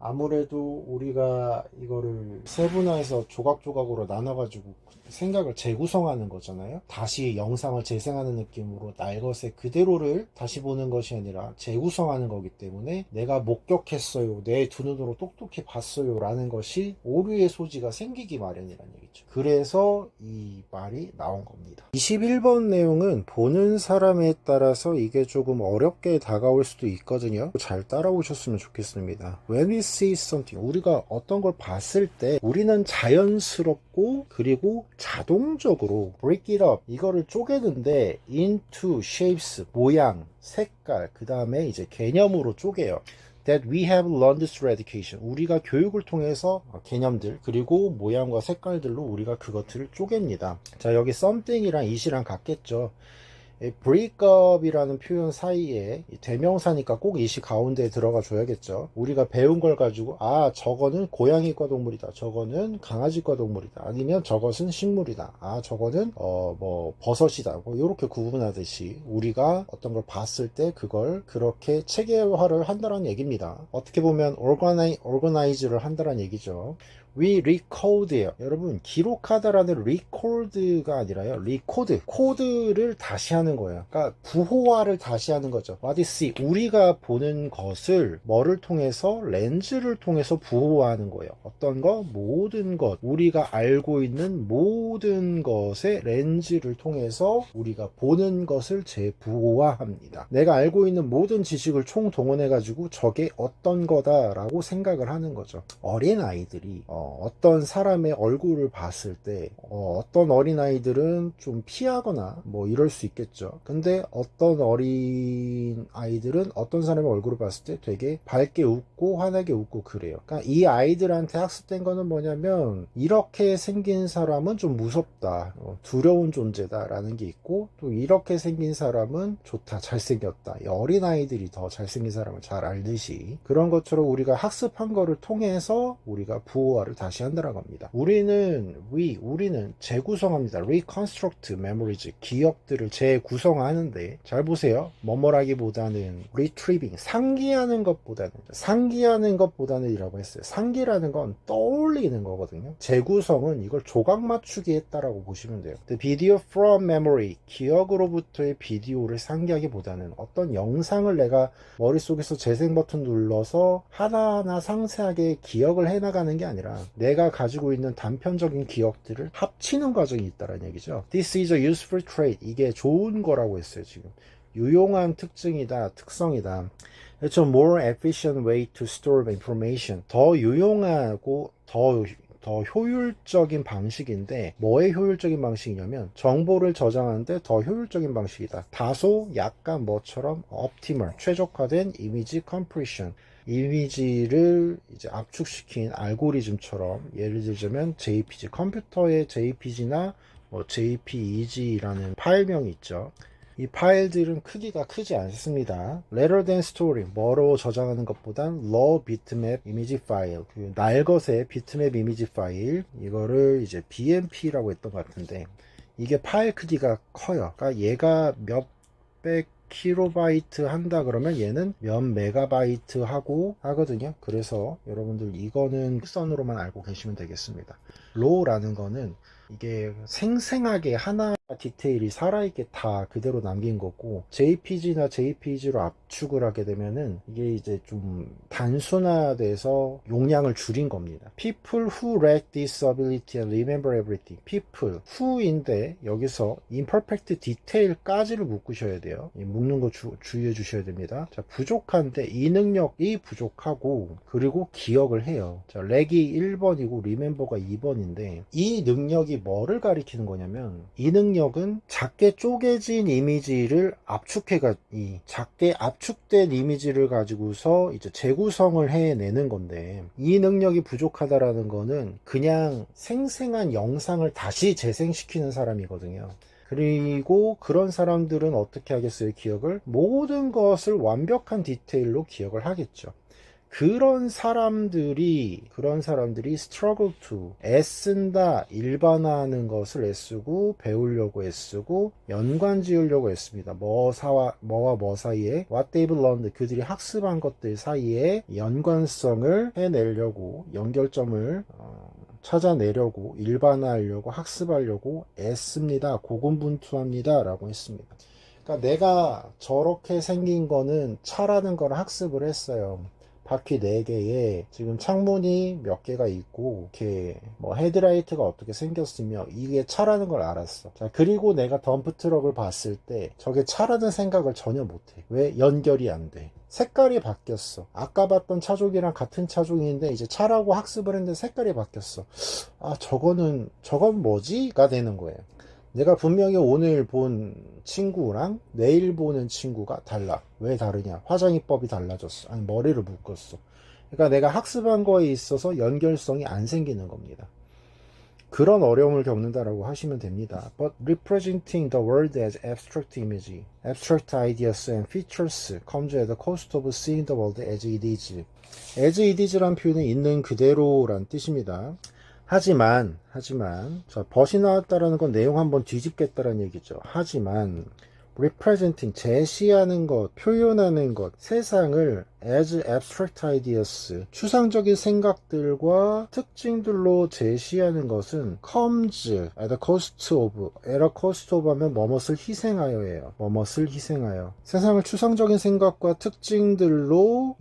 아무래도 우리가 이거를 세분화해서 조각조각으로 나눠가지고 생각을 재구성하는 거잖아요. 다시 영상을 재생하는 느낌으로 날 것의 그대로를 다시 보는 것이 아니라 재구성하는 거기 때문에 내가 목격했어요, 내 두 눈으로 똑똑히 봤어요 라는 것이 오류의 소지가 생기기 마련이라는 얘기죠. 그래서 이 말이 나온 겁니다. 21번 내용은 보는 사람에 따라서 이게 조금 어렵게 다가올 수도 있거든요. 잘 따라오셨으면 좋겠습니다. When we see something, 우리가 어떤 걸 봤을 때 우리는 자연스럽고 그리고 자동적으로 break it up, 이거를 쪼개는데 into shapes, 모양, 색깔, 그 다음에 이제 개념으로 쪼개요. That we have learned through education. 우리가 교육을 통해서 개념들 그리고 모양과 색깔들로 우리가 그것들을 쪼갭니다. 자, 여기 something이랑 it이랑 같겠죠. breakup이라는 표현 사이에 대명사니까 꼭 it이 가운데에 들어가 줘야겠죠. 우리가 배운 걸 가지고 저거는 고양이과 동물이다, 저거는 강아지과 동물이다, 아니면 저것은 식물이다, 저거는 뭐 버섯이다, 뭐 이렇게 구분하듯이 우리가 어떤 걸 봤을 때 그걸 그렇게 체계화를 한다는 얘기입니다. 어떻게 보면 organize를 한다는 얘기죠. We record예요. 여러분, 기록하다라는 record가 아니라요, record, 코드를 다시 하는 거예요. 그러니까 부호화를 다시 하는 거죠. What is see? 우리가 보는 것을 뭐를 통해서? 렌즈를 통해서 부호화하는 거예요. 어떤 거? 모든 것. 우리가 알고 있는 모든 것의 렌즈를 통해서 우리가 보는 것을 재부호화합니다. 내가 알고 있는 모든 지식을 총동원해 가지고 저게 어떤 거다라고 생각을 하는 거죠. 어린 아이들이 어떤 사람의 얼굴을 봤을 때 어떤 어린아이들은 좀 피하거나 뭐 이럴 수 있겠죠. 근데 어떤 어린 아이들은 어떤 사람의 얼굴을 봤을 때 되게 밝게 웃고 환하게 웃고 그래요. 그러니까 이 아이들한테 학습된 거는 뭐냐면, 이렇게 생긴 사람은 좀 무섭다, 두려운 존재다 라는 게 있고, 또 이렇게 생긴 사람은 좋다, 잘생겼다. 이 어린아이들이 더 잘생긴 사람을 잘 알듯이 그런 것처럼 우리가 학습한 거를 통해서 우리가 부호화를 다시 한다는 겁니다. 우리는 재구성합니다. reconstruct memories, 기억들을 재구성하는데, 잘 보세요. 뭐뭐라기보다는 retrieving, 상기하는 것보다는 이라고 했어요. 상기라는 건 떠올리는 거거든요. 재구성은 이걸 조각 맞추기 했다라고 보시면 돼요. The video from memory, 기억으로부터의 비디오를 상기하기보다는 어떤 영상을 내가 머릿속에서 재생 버튼 눌러서 하나하나 상세하게 기억을 해나가는 게 아니라 내가 가지고 있는 단편적인 기억들을 합치는 과정이 있다는 얘기죠. This is a useful trait. 이게 좋은 거라고 했어요. 지금 유용한 특징이다, 특성이다. It's a more efficient way to store information. 더 유용하고 더 효율적인 방식인데, 뭐의 효율적인 방식이냐면 정보를 저장하는데 더 효율적인 방식이다. 다소 약간 뭐처럼 optimal, 최적화된 이미지 compression, 이미지를 이제 압축시킨 알고리즘처럼, 예를 들자면 JPG, 컴퓨터의 JPG나 뭐 JPEG라는 파일명이 있죠. 이 파일들은 크기가 크지 않습니다. Rather than story, 뭐로 저장하는 것보단 raw bitmap 이미지 파일, 그 날것의 비트맵 이미지 파일, 이거를 이제 BMP라고 했던 것 같은데, 이게 파일 크기가 커요. 그러니까 얘가 몇백 킬로바이트 한다 그러면 얘는 몇 메가바이트 하고 하거든요. 그래서 여러분들 이거는 선으로만 알고 계시면 되겠습니다. 로라는 거는 이게 생생하게 하나 디테일이 살아있게 다 그대로 남긴 거고, JPG나 JPG로 압축을 하게 되면은 이게 이제 좀 단순화돼서 용량을 줄인 겁니다. People who lack this ability and remember everything. People who인데 여기서 imperfect detail까지를 묶으셔야 돼요. 묶는 거 주의해 주셔야 됩니다. 자, 부족한데 이 능력이 부족하고 그리고 기억을 해요. 자, 렉이 1번이고 remember가 2번인데, 이 능력이 뭐를 가리키는 거냐면, 이 능력은 작게 쪼개진 이미지를 작게 압축된 이미지를 가지고서 이제 재구성을 해내는 건데, 이 능력이 부족하다라는 거는 그냥 생생한 영상을 다시 재생시키는 사람이거든요. 그리고 그런 사람들은 어떻게 하겠어요? 기억을 모든 것을 완벽한 디테일로 기억을 하겠죠. 그런 사람들이 struggle to 애쓴다, 일반화하는 것을 애쓰고 배우려고 애쓰고 연관 지으려고 애씁니다. 뭐와 뭐 사이에 what they've learned, 그들이 학습한 것들 사이에 연관성을 해내려고, 연결점을 찾아내려고, 일반화하려고, 학습하려고 애씁니다. 고군분투합니다 라고 했습니다. 그러니까 내가 저렇게 생긴 거는 차라는 걸 학습을 했어요. 바퀴 4개에 지금 창문이 몇 개가 있고 이렇게 뭐 헤드라이트가 어떻게 생겼으며 이게 차라는 걸 알았어. 자, 그리고 내가 덤프트럭을 봤을 때 저게 차라는 생각을 전혀 못해. 왜? 연결이 안 돼. 색깔이 바뀌었어. 아까 봤던 차종이랑 같은 차종인데 이제 차라고 학습을 했는데 색깔이 바뀌었어. 아, 저건 뭐지?가 되는 거예요. 내가 분명히 오늘 본 친구랑 내일 보는 친구가 달라. 왜 다르냐? 화장법이 달라졌어. 아니, 머리를 묶었어. 그러니까 내가 학습한 거에 있어서 연결성이 안 생기는 겁니다. 그런 어려움을 겪는다라고 하시면 됩니다. But representing the world as abstract image, abstract ideas and features comes at the cost of seeing the world as it is. as it is란 표현은 있는 그대로란 뜻입니다. 하지만 자, 벗이 나왔다라는 건 내용 한번 뒤집겠다라는 얘기죠. 하지만 representing, 제시하는 것, 표현하는 것, 세상을 as abstract ideas, 추상적인 생각들과 특징들로 제시하는 것은 comes at the cost of, at a cost of 하면 뭐뭇을 희생하여예요. 뭐뭇을 희생하여. 세상을 추상적인 생각과 특징들로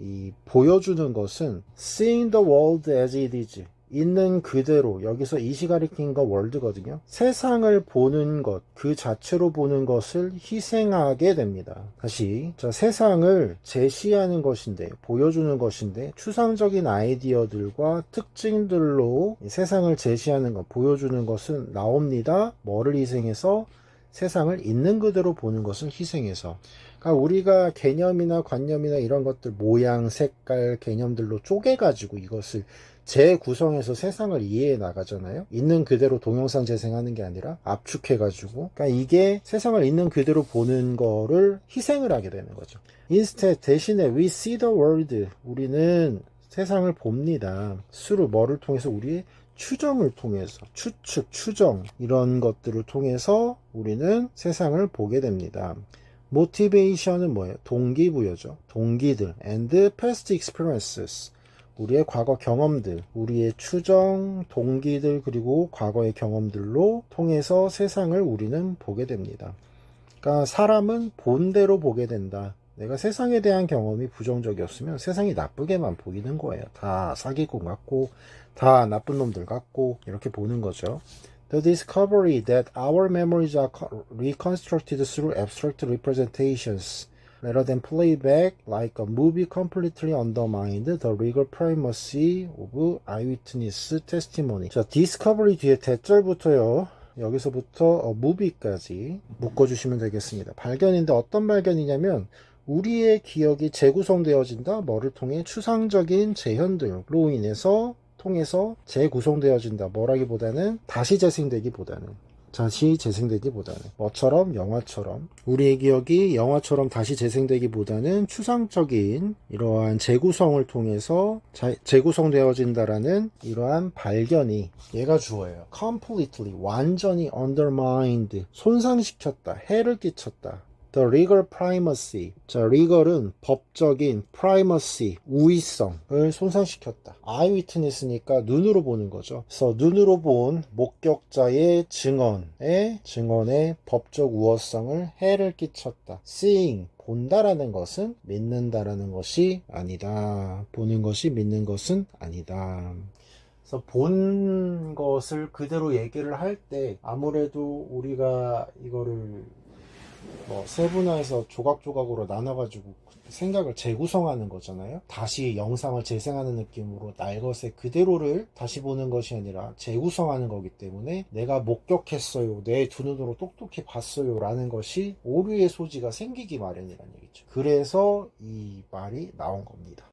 보여주는 것은 seeing the world as it is, 있는 그대로, 여기서 이시 가리킨 거 월드거든요. 세상을 보는 것, 그 자체로 보는 것을 희생하게 됩니다. 다시, 자, 세상을 제시하는 것인데, 보여주는 것인데, 추상적인 아이디어들과 특징들로 세상을 제시하는 것, 보여주는 것은 나옵니다. 뭐를 희생해서? 세상을 있는 그대로 보는 것을 희생해서. 그러니까 우리가 개념이나 관념이나 이런 것들, 모양, 색깔, 개념들로 쪼개가지고 이것을 재구성해서 세상을 이해해 나가잖아요. 있는 그대로 동영상 재생하는 게 아니라 압축해가지고. 그러니까 이게 세상을 있는 그대로 보는 거를 희생을 하게 되는 거죠. Instead, 대신에 we see the world, 우리는 세상을 봅니다. 수로 뭐를 통해서? 우리의 추정을 통해서, 추측, 추정, 이런 것들을 통해서 우리는 세상을 보게 됩니다. 모티베이션은 뭐예요? 동기부여죠. 동기들. And past experiences, 우리의 과거 경험들, 우리의 추정, 동기들, 그리고 과거의 경험들로 통해서 세상을 우리는 보게 됩니다. 그러니까 사람은 본대로 보게 된다. 내가 세상에 대한 경험이 부정적이었으면 세상이 나쁘게만 보이는 거예요. 다 사기꾼 같고, 다 나쁜 놈들 같고, 이렇게 보는 거죠. The discovery that our memories are reconstructed through abstract representations rather than playback like a movie completely undermined the legal primacy of eyewitness testimony. 자, discovery 뒤에 대절부터요. 여기서부터 movie까지 묶어주시면 되겠습니다. 발견인데 어떤 발견이냐면 우리의 기억이 재구성되어진다. 뭐를 통해? 추상적인 재현들로 인해서 통해서 재구성되어진다. 뭐라기보다는 다시 재생되기보다는 뭐처럼? 영화처럼. 우리의 기억이 영화처럼 다시 재생되기보다는 추상적인 이러한 재구성을 통해서 재구성되어진다라는 이러한 발견이, 얘가 주어예요. completely, 완전히 undermined, 손상시켰다, 해를 끼쳤다. The legal primacy. 자, legal은 법적인, primacy, 우위성을 손상시켰다. eyewitness니까 눈으로 보는 거죠. 그래서 눈으로 본 목격자의 증언의 법적 우월성을 해를 끼쳤다. seeing, 본다라는 것은 믿는다라는 것이 아니다. 보는 것이 믿는 것은 아니다. 그래서 본 것을 그대로 얘기를 할 때 아무래도 우리가 이거를 세분화해서 조각조각으로 나눠가지고 생각을 재구성하는 거잖아요. 다시 영상을 재생하는 느낌으로 날 것의 그대로를 다시 보는 것이 아니라 재구성하는 거기 때문에 내가 목격했어요, 내 두 눈으로 똑똑히 봤어요 라는 것이 오류의 소지가 생기기 마련이라는 얘기죠. 그래서 이 말이 나온 겁니다.